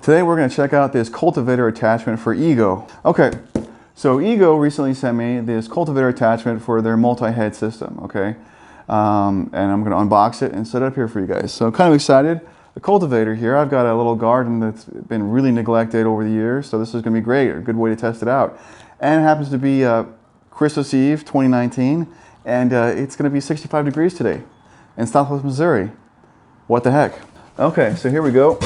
Today we're going to check out this cultivator attachment for Ego. Okay, so Ego recently sent me this cultivator attachment for their multi-head system, okay? And I'm going to unbox it and set it up here for you guys. So I'm kind of excited. The cultivator here, I've got a little garden that's been really neglected over the years, so this is going to be great, a good way to test it out. And it happens to be Christmas Eve 2019, and it's going to be 65 degrees today in Southwest Missouri. What the heck? Okay, so here we go.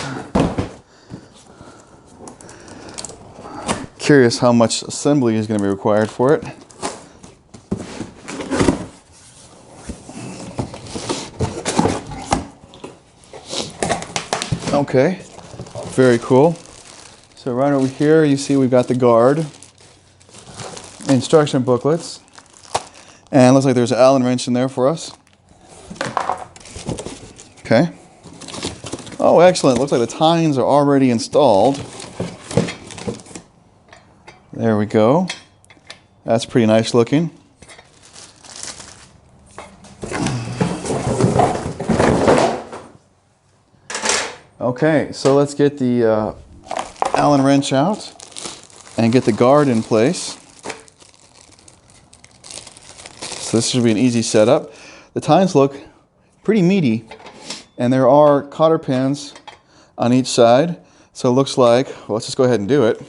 Curious how much assembly is going to be required for it. Okay, very cool. So right over here you see we've got the guard, instruction booklets, and it looks like there's an Allen wrench in there for us. Okay. Oh, excellent. Looks like the tines are already installed. There we go. That's pretty nice looking. Okay, so let's get the Allen wrench out and get the guard in place. So this should be an easy setup. The tines look pretty meaty, and there are cotter pins on each side. So it looks like, well, let's just go ahead and do it.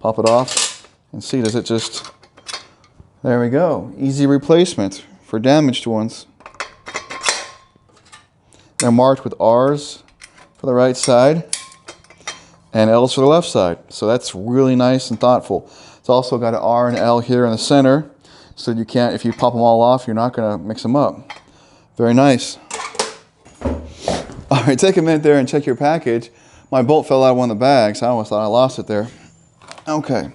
Pop it off and see, does it just, there we go. Easy replacement for damaged ones. They're marked with R's for the right side and L's for the left side. So that's really nice and thoughtful. It's also got an R and L here in the center, so you can't, if you pop them all off, you're not going to mix them up. Very nice. All right, take a minute there and check your package. My bolt fell out of one of the bags. I almost thought I lost it there. Okay.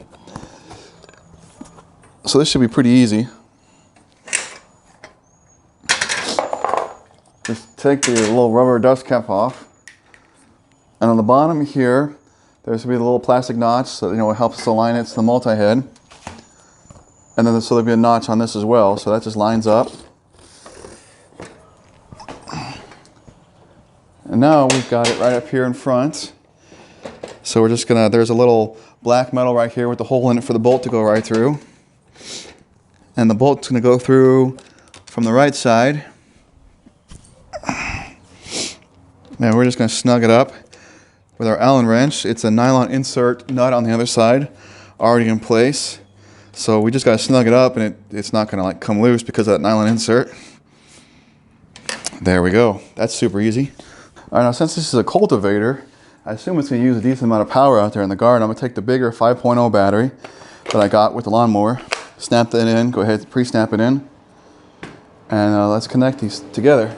So this should be pretty easy. Just take the little rubber dust cap off. And on the bottom here, there's going to be a little plastic notch, so it helps us align it to the multi-head. And then there'll be a notch on this as well, so that just lines up. And now we've got it right up here in front. So we're just gonna, there's a little black metal right here with the hole in it for the bolt to go right through. And the bolt's gonna go through from the right side. Now we're just gonna snug it up with our Allen wrench. It's a nylon insert nut on the other side, already in place. So we just gotta snug it up, and it's not gonna like come loose because of that nylon insert. There we go. That's super easy. All right, now since this is a cultivator, I assume it's gonna use a decent amount of power out there in the garden. I'm gonna take the bigger 5.0 battery that I got with the lawnmower, snap that in, go ahead and pre-snap it in, and let's connect these together.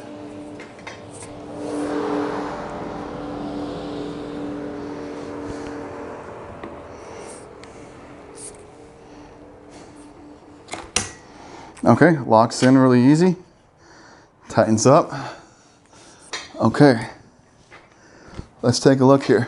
Okay, locks in really easy, tightens up. Okay, let's take a look here.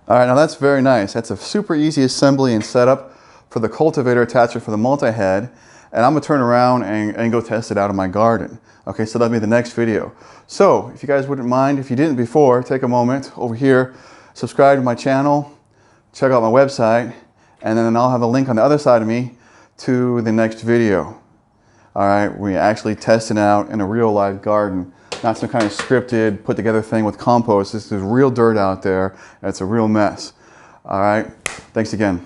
All right, now that's very nice. That's a super easy assembly and setup for the cultivator attachment for the multi-head. And I'm gonna turn around and go test it out in my garden. Okay, so that'll be the next video. So if you guys wouldn't mind, if you didn't before, take a moment over here, subscribe to my channel, check out my website, and then I'll have a link on the other side of me to the next video. All right, we're actually testing out in a real live garden, not some kind of scripted, put together thing with compost. This is real dirt out there, and it's a real mess. All right, thanks again.